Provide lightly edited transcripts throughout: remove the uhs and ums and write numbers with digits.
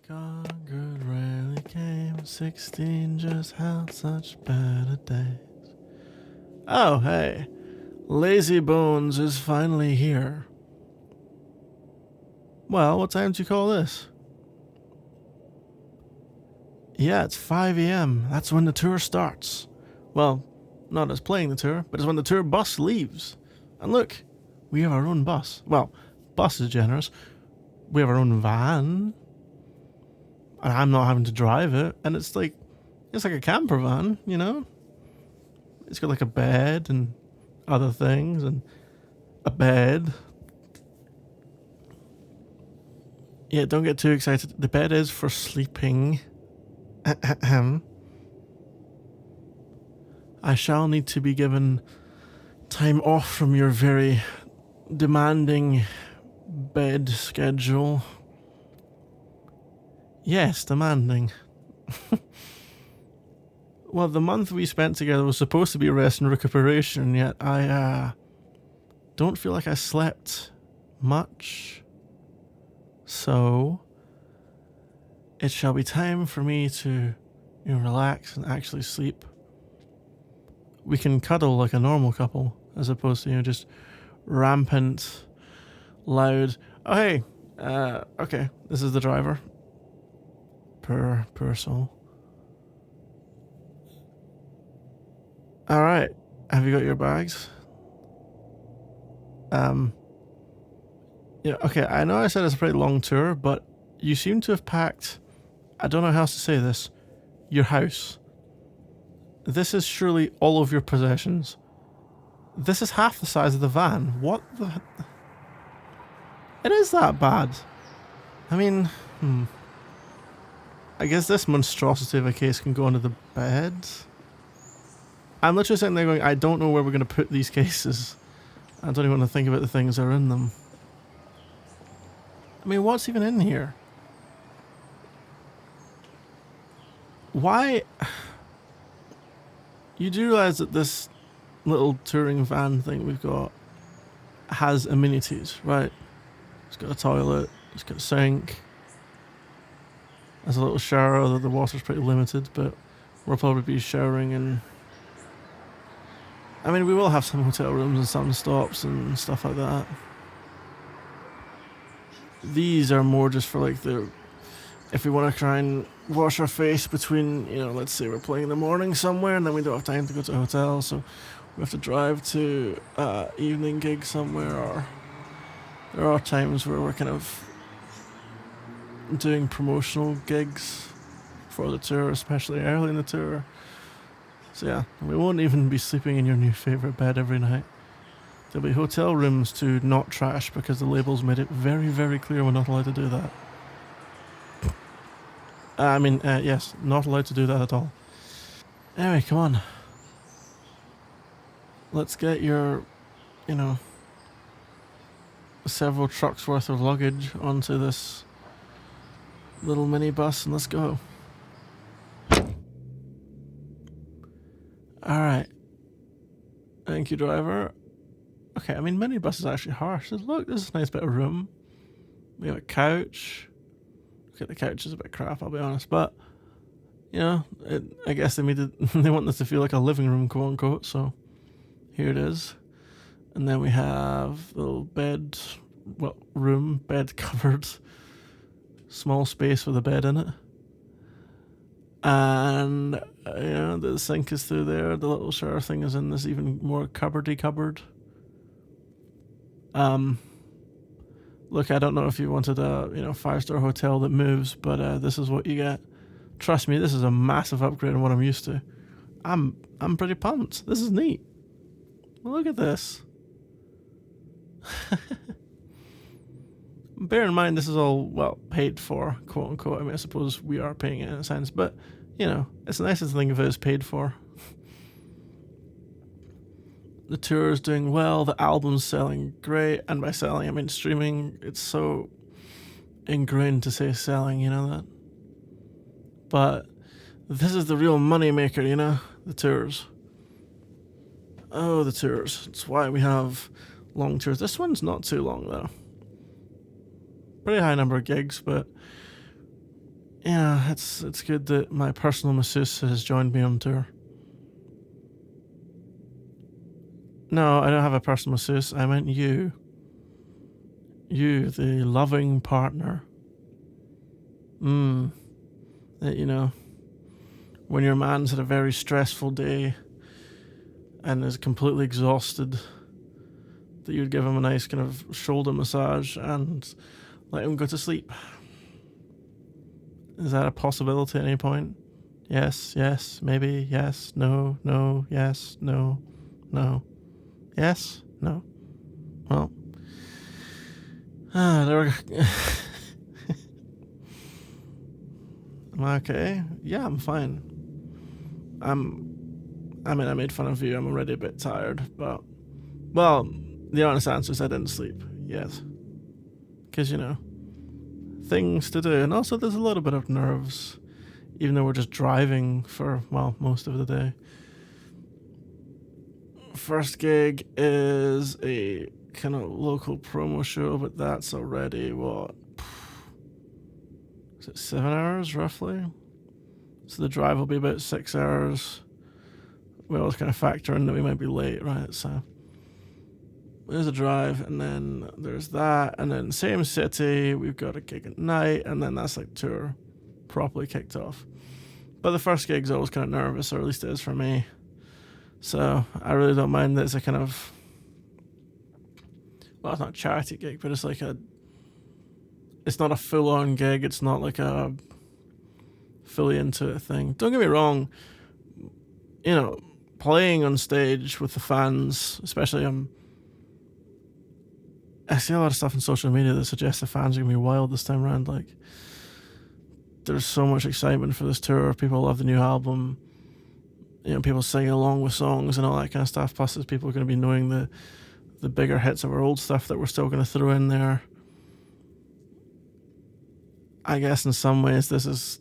conquered rarely came. 16 just had such better days. Oh, hey. Lazy Bones is finally here. Well, what time do you call this? Yeah, it's 5 a.m. That's when the tour starts. Well, not us playing the tour, but it's when the tour bus leaves. And look, we have our own bus. Well, bus is generous. We have our own van. And I'm not having to drive it. And it's like a camper van, you know? It's got like a bed and other things and a bed. Yeah, don't get too excited. The bed is for sleeping. I shall need to be given time off from your very demanding bed schedule. Yes, demanding. Well, the month we spent together was supposed to be rest and recuperation, yet I don't feel like I slept much. So it shall be time for me to, relax and actually sleep. We can cuddle like a normal couple, as opposed to, just rampant, loud. Oh, hey, okay, this is the driver. Poor soul. All right, have you got your bags? Yeah, okay, I know I said it's a pretty long tour, but you seem to have packed, I don't know how else to say this, your house. This is surely all of your possessions. This is half the size of the van. What the... It is that bad. I mean, I guess this monstrosity of a case can go under the bed. I'm literally sitting there going, I don't know where we're going to put these cases. I don't even want to think about the things that are in them. I mean, what's even in here? Why? You do realise that this little touring van thing we've got has amenities, right? It's got a toilet, it's got a sink, there's a little shower, although the water's pretty limited, but we'll probably be showering in... I mean, we will have some hotel rooms and some stops and stuff like that. These are more just for like the... If we want to try and wash our face between, let's say we're playing in the morning somewhere and then we don't have time to go to a hotel, so we have to drive to evening gig somewhere, or there are times where we're kind of doing promotional gigs for the tour, especially early in the tour. So yeah, we won't even be sleeping in your new favourite bed every night. There'll be hotel rooms to not trash because the labels made it very, very clear we're not allowed to do that. Yes, not allowed to do that at all. Anyway, come on. Let's get your, several trucks worth of luggage onto this little minibus and let's go. Alright. Thank you, driver. Okay, minibus is actually harsh. Look, this is a nice bit of room. We have a couch. Okay, the couch is a bit crap, I'll be honest, but I guess they they want this to feel like a living room, quote unquote, so here it is. And then we have a little bed covered, small space with a bed in it. And the sink is through there, the little shower thing is in this even more cupboardy cupboard. Look, I don't know if you wanted a 5-star hotel that moves, but this is what you get. Trust me, this is a massive upgrade on what I'm used to. I'm pretty pumped. This is neat. Look at this. Bear in mind, this is all paid for, quote unquote. I suppose we are paying it in a sense, but it's nice to think of it as paid for. The tour is doing well, the album's selling great, and by selling I mean streaming. It's so ingrained to say selling, that. But this is the real money maker, the tours. Oh, the tours. It's why we have long tours. This one's not too long though. Pretty high number of gigs, but yeah, it's good that my personal masseuse has joined me on tour. No, I don't have a personal masseuse. I meant you. You, the loving partner. That, you know, when your man's had a very stressful day and is completely exhausted, that you'd give him a nice kind of shoulder massage and let him go to sleep. Is that a possibility at any point? Yes, maybe, yes, no, yes, no. Yes, no. Well, there we go. Am I okay? Yeah, I'm fine. I made fun of you. I'm already a bit tired, but, well, the honest answer is I didn't sleep. Yes. Because, things to do. And also there's a little bit of nerves, even though we're just driving for, well, most of the day. First gig is a kind of local promo show, but that's already, what? Is it 7 hours, roughly? So the drive will be about 6 hours. We always kind of factor in that we might be late, right? So there's a drive, and then there's that, and then same city, we've got a gig at night, and then that's like tour properly kicked off. But the first gig's always kind of nervous, or at least it is for me. So I really don't mind that it's a kind of, well, it's not a charity gig, but it's like it's not a full-on gig. It's not like a fully into it thing. Don't get me wrong, playing on stage with the fans, especially I see a lot of stuff on social media that suggests the fans are going to be wild this time around. Like, there's so much excitement for this tour. People love the new album. People singing along with songs and all that kind of stuff. Plus, there's people going to be knowing the bigger hits of our old stuff that we're still going to throw in there. I guess in some ways this is,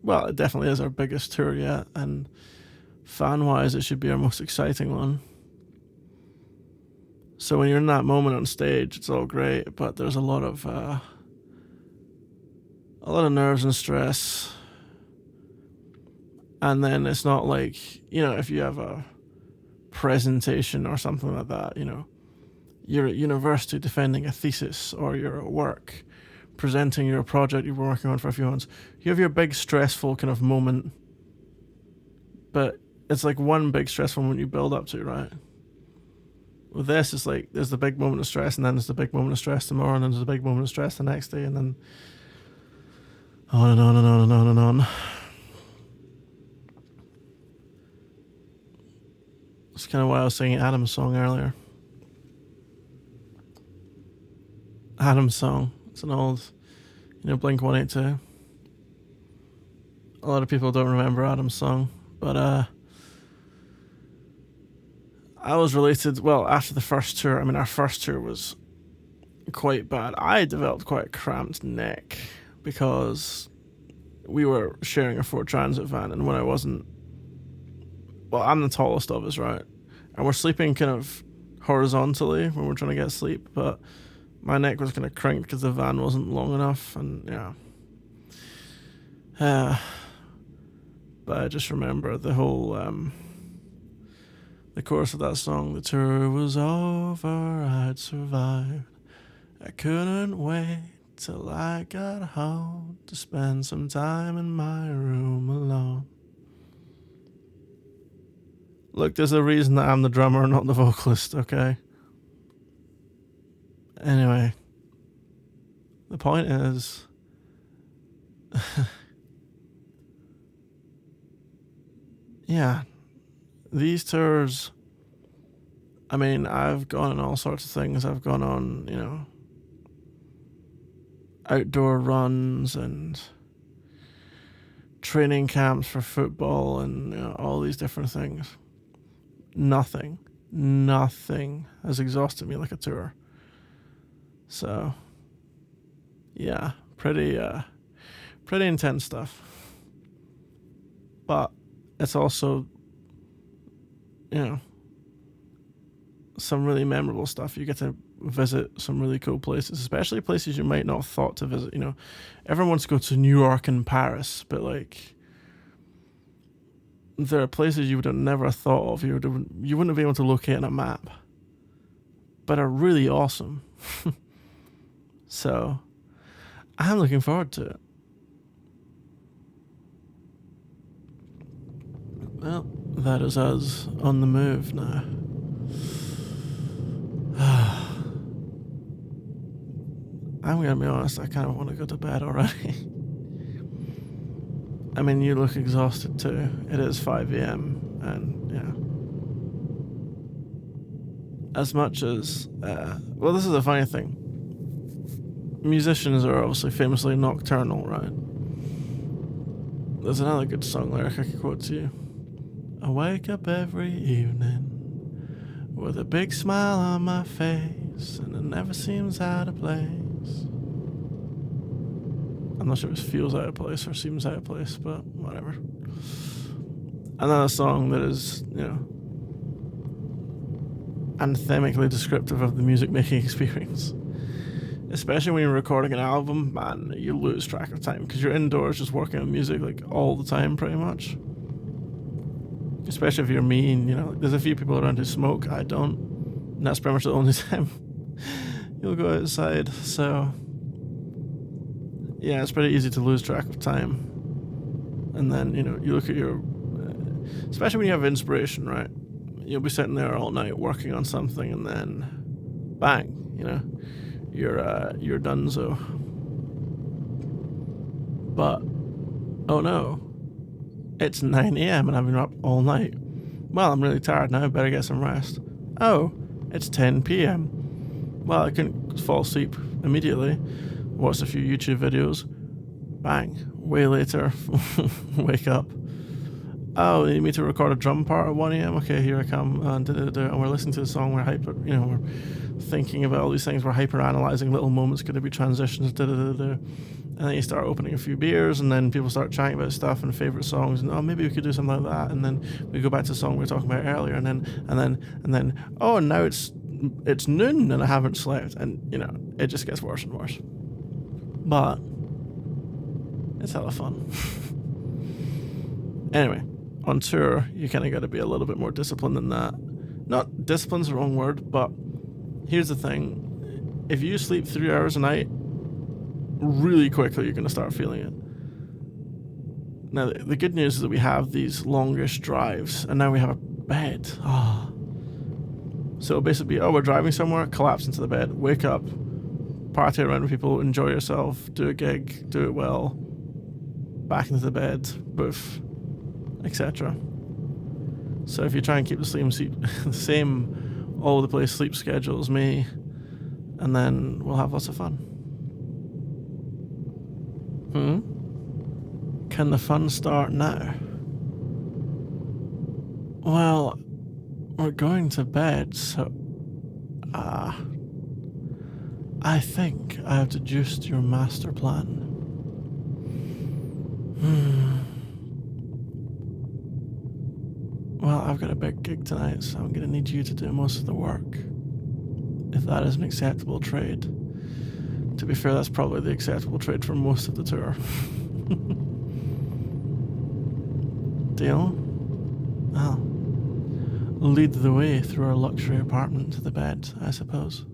well, it definitely is our biggest tour yet. And fan-wise, it should be our most exciting one. So when you're in that moment on stage, it's all great, but there's a lot of nerves and stress. And then it's not like, if you have a presentation or something like that, you're at university defending a thesis, or you're at work presenting your project you've been working on for a few months. You have your big stressful kind of moment, but it's like one big stressful moment you build up to, right? With this, it's like there's the big moment of stress, and then there's the big moment of stress tomorrow, and then there's the big moment of stress the next day, and then on and on and on and on and on. It's kind of why I was singing Adam's song earlier. Adam's song. It's an old, Blink 182. A lot of people don't remember Adam's song, but I was related, well, after the first tour. Our first tour was quite bad. I developed quite a cramped neck because we were sharing a Ford Transit van, and when I wasn't, well, I'm the tallest of us, right? And we're sleeping kind of horizontally when we're trying to get sleep, but my neck was kind of crinked because the van wasn't long enough, and but I just remember the whole, the chorus of that song. The tour was over, I'd survived. I couldn't wait till I got home to spend some time in my room alone. Look, there's a reason that I'm the drummer, not the vocalist, okay? Anyway, the point is, yeah, these tours, I've gone on all sorts of things. I've gone on, outdoor runs and training camps for football and all these different things. Nothing has exhausted me like a tour. So, yeah, pretty intense stuff. But it's also, some really memorable stuff. You get to visit some really cool places, especially places you might not have thought to visit. You know, everyone wants to go to New York and Paris, but like, there are places you would have never thought of. You wouldn't have been able to locate on a map, but are really awesome. So, I'm looking forward to it. Well, that is us on the move now. I'm gonna be honest, I kind of want to go to bed already. I mean, you look exhausted too. It is 5 a.m. and yeah. As much as, well, this is the funny thing. Musicians are obviously famously nocturnal, right? There's another good song lyric I could quote to you. I wake up every evening with a big smile on my face, and it never seems out of place. I'm not sure if it feels out of place or seems out of place, but whatever. Another song that is, you know, anthemically descriptive of the music making experience. Especially when you're recording an album, man, you lose track of time because you're indoors just working on music like all the time pretty much. Especially if you're me and, you know, there's a few people around who smoke, I don't. And that's pretty much the only time you'll go outside. So, yeah, it's pretty easy to lose track of time. And then, you know, you look at your... especially when you have inspiration, right? You'll be sitting there all night working on something and then bang, you know, you're donezo. But, oh no. It's 9 a.m. and I've been up all night. Well, I'm really tired now, better get some rest. Oh, it's 10 p.m. Well, I couldn't fall asleep immediately. Watched a few YouTube videos. Bang. Way later. Wake up. Oh, you need me to record a drum part at 1 a.m.? Okay, here I come. And we're listening to the song, we're we're thinking about all these things, we're hyper-analysing little moments, could there be transitions, And then you start opening a few beers, and then people start chatting about stuff and favourite songs, and oh, maybe we could do something like that, and then we go back to the song we were talking about earlier, and then oh, and now it's noon and I haven't slept, and you know, it just gets worse and worse. But it's hella fun. Anyway, on tour, you kind of got to be a little bit more disciplined than that. Not discipline's the wrong word, but here's the thing: if you sleep 3 hours a night, really quickly you're going to start feeling it. Now, the good news is that we have these longish drives, and now we have a bed. Oh. So it'll basically be, we're driving somewhere, collapse into the bed, wake up, party around with people, enjoy yourself, do a gig, do it well, back into the bed, boof, etc. So if you try and keep the same all over the place sleep schedule as me, and then we'll have lots of fun. Can the fun start now? Well, we're going to bed, so... I think I have deduced your master plan. Well, I've got a big gig tonight, so I'm going to need you to do most of the work. If that is an acceptable trade. To be fair, that's probably the acceptable trade for most of the tour. Deal? Well, lead the way through our luxury apartment to the bed, I suppose.